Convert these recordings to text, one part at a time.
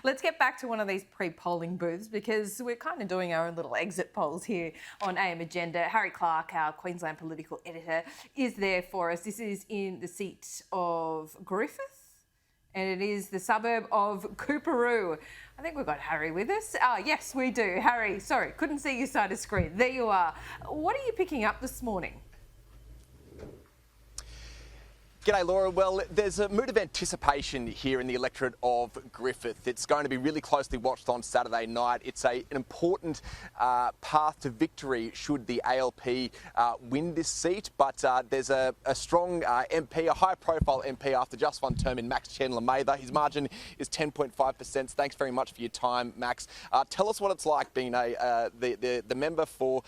Let's get back to one of these pre-polling booths because we're kind of doing our own little exit polls here on AM Agenda. Harry Clark, our Queensland political editor, is there for us. This is in the seat of Griffith, and it is the suburb of Coorparoo. I think we've got Harry with us. Yes, we do. Harry, sorry, couldn't see your side of the screen. There you are. What are you picking up this morning? G'day, Laura. Well, there's a mood of anticipation here in the electorate of Griffith. It's going to be really closely watched on Saturday night. It's an important path to victory should the ALP win this seat, but there's a strong MP, a high-profile MP after just one term in Max Chandler-Mather. His margin is 10.5%. Thanks very much for your time, Max. Tell us what it's like being the member for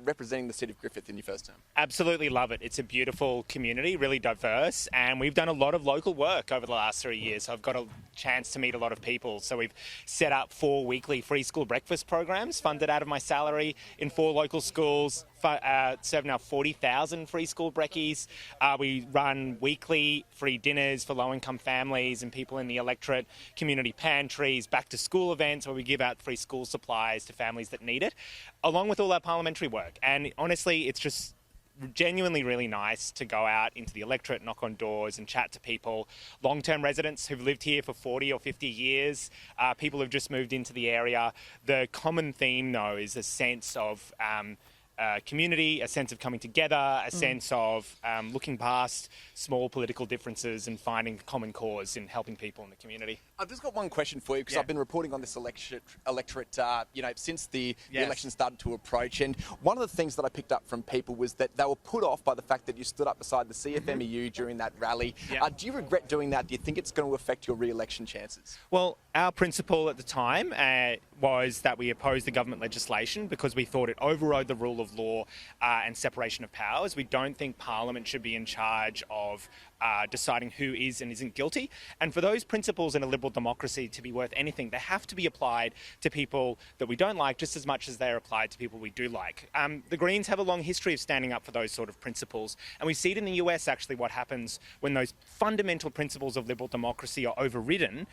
representing the seat of Griffith in your first term. Absolutely love it. It's a beautiful community, really diverse. And we've done a lot of local work over the last 3 years. So I've got a chance to meet a lot of people. So we've set up 4 weekly free school breakfast programs funded out of my salary in 4 local schools, serving out 40,000 free school brekkies. We run weekly free dinners for low-income families and people in the electorate, community pantries, back-to-school events where we give out free school supplies to families that need it, along with all our parliamentary work. And honestly, it's just genuinely really nice to go out into the electorate, knock on doors and chat to people, long-term residents who've lived here for 40 or 50 years, people who've just moved into the area. The common theme, though, is a sense of community, a sense of coming together, a sense of looking past small political differences and finding a common cause in helping people in the community. I've just got one question for you because I've been reporting on this electorate, since the election started to approach. And one of the things that I picked up from people was that they were put off by the fact that you stood up beside the CFMEU during that rally. Do you regret doing that? Do you think it's going to affect your re-election chances? Well, our principle at the time was that we opposed the government legislation because we thought it overrode the rule of law and separation of powers. We don't think Parliament should be in charge of deciding who is and isn't guilty. And for those principles in a liberal democracy to be worth anything, they have to be applied to people that we don't like just as much as they're applied to people we do like. The Greens have a long history of standing up for those sort of principles. And we see it in the US, actually, what happens when those fundamental principles of liberal democracy are overridden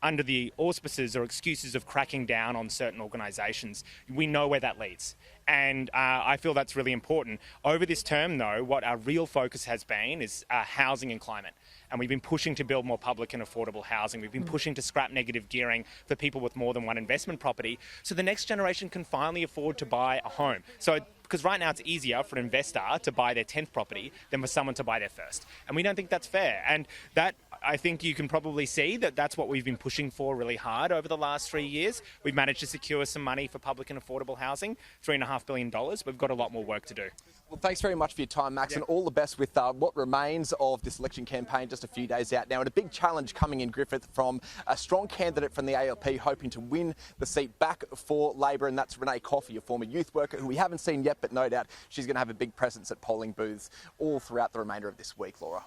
under the auspices or excuses of cracking down on certain organisations. We know where that leads. And I feel that's really important. Over this term, though, what our real focus has been is housing and climate. And we've been pushing to build more public and affordable housing. We've been pushing to scrap negative gearing for people with more than one investment property so the next generation can finally afford to buy a home. Because right now it's easier for an investor to buy their 10th property than for someone to buy their first. And we don't think that's fair. And that, I think you can probably see that that's what we've been pushing for really hard over the last 3 years. We've managed to secure some money for public and affordable housing, $3.5 billion. We've got a lot more work to do. Well, thanks very much for your time, Max, and all the best with what remains of this election campaign just a few days out now. And a big challenge coming in Griffith from a strong candidate from the ALP hoping to win the seat back for Labor, and that's Renee Coffey, a former youth worker who we haven't seen yet, but no doubt she's going to have a big presence at polling booths all throughout the remainder of this week, Laura.